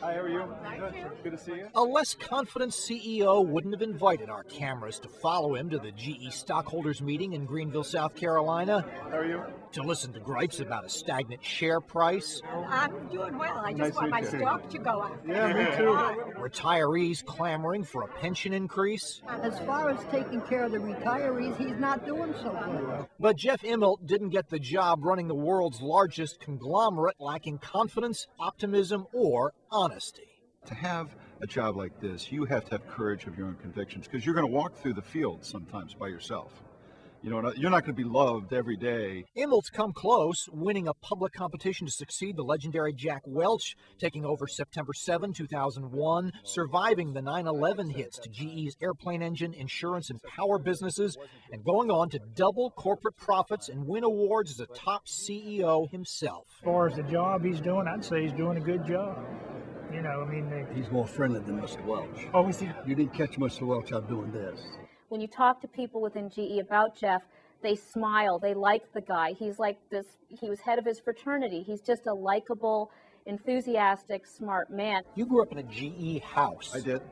Hi, how are you? Good to see you. A less confident CEO wouldn't have invited our cameras to follow him to the GE stockholders meeting in Greenville, South Carolina. How are you? To listen to gripes about a stagnant share price. I'm doing well. I just want my stock to go up. Yeah, me too. Retirees clamoring for a pension increase. As far as taking care of the retirees, he's not doing so good. But Jeff Immelt didn't get the job running the world's largest conglomerate lacking confidence, optimism, or honesty. To have a job like this, you have to have courage of your own convictions, because you're going to walk through the field sometimes by yourself. You know, you're not going to be loved every day. Immelt's come close, winning a public competition to succeed the legendary Jack Welch, taking over September 7, 2001, surviving the 9/11 hits to GE's airplane engine, insurance, and power businesses, and going on to double corporate profits and win awards as a top CEO himself. As far as the job he's doing, I'd say he's doing a good job. You know, I mean, he's more friendly than Mr. Welch. Oh, is he? You didn't catch Mr. Welch out doing this. When you talk to people within GE about Jeff, they smile, they like the guy. He's like this, he was head of his fraternity. He's just a likable, enthusiastic, smart man. You grew up in a GE house. I did.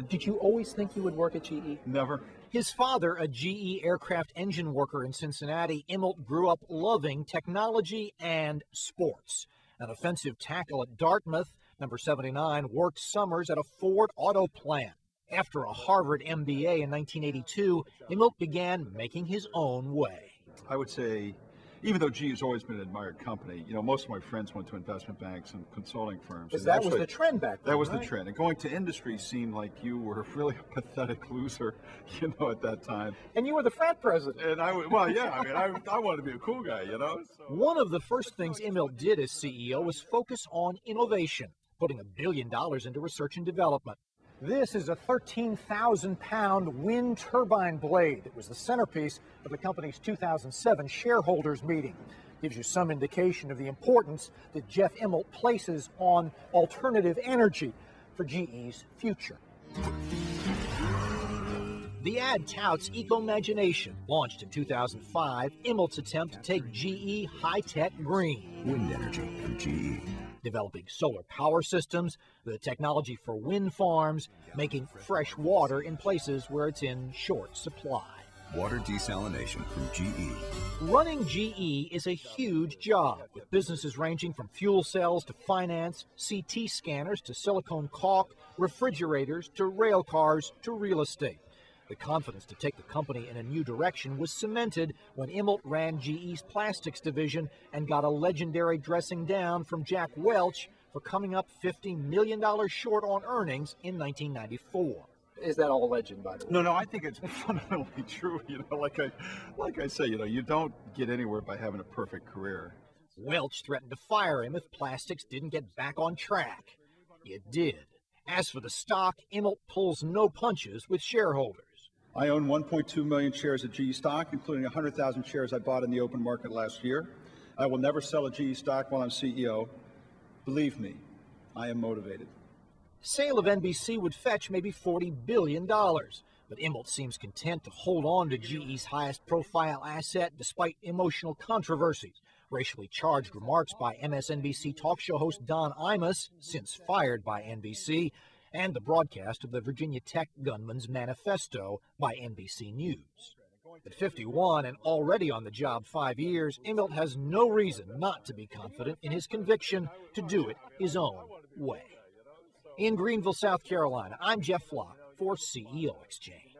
Did you always think you would work at GE? Never. His father, a GE aircraft engine worker in Cincinnati, Immelt grew up loving technology and sports. An offensive tackle at Dartmouth, number 79, worked summers at a Ford auto plant. After a Harvard MBA in 1982, Immelt began making his own way. I would say, even though GE has always been an admired company, you know, most of my friends went to investment banks and consulting firms. Because that was the trend back then, That was right? the trend. And going to industry seemed like you were really a pathetic loser, you know, at that time. And you were the frat president. And I wanted to be a cool guy, you know. So. One of the first things Immelt did as CEO was focus on innovation, putting $1 billion into research and development. This is a 13,000-pound wind turbine blade. It was the centerpiece of the company's 2007 shareholders meeting. Gives you some indication of the importance that Jeff Immelt places on alternative energy for GE's future. The ad touts Eco-Imagination, launched in 2005, Immelt's attempt to take GE high-tech green. Wind energy from GE. Developing solar power systems, the technology for wind farms, making fresh water in places where it's in short supply. Water desalination from GE. Running GE is a huge job, with businesses ranging from fuel cells to finance, CT scanners to silicone caulk, refrigerators to rail cars to real estate. The confidence to take the company in a new direction was cemented when Immelt ran GE's plastics division and got a legendary dressing down from Jack Welch for coming up $50 million short on earnings in 1994. Is that all legend, by the way? No, I think it's fundamentally true. You know, like I say, you know, you don't get anywhere by having a perfect career. Welch threatened to fire him if plastics didn't get back on track. It did. As for the stock, Immelt pulls no punches with shareholders. I own 1.2 million shares of GE stock, including 100,000 shares I bought in the open market last year. I will never sell a GE stock while I'm CEO. Believe me, I am motivated. Sale of NBC would fetch maybe $40 billion, but Immelt seems content to hold on to GE's highest profile asset despite emotional controversies, racially charged remarks by MSNBC talk show host Don Imus, since fired by NBC, and the broadcast of the Virginia Tech gunman's manifesto by NBC News. At 51 and already on the job 5 years, Immelt has no reason not to be confident in his conviction to do it his own way. In Greenville, South Carolina, I'm Jeff Flock for CEO Exchange.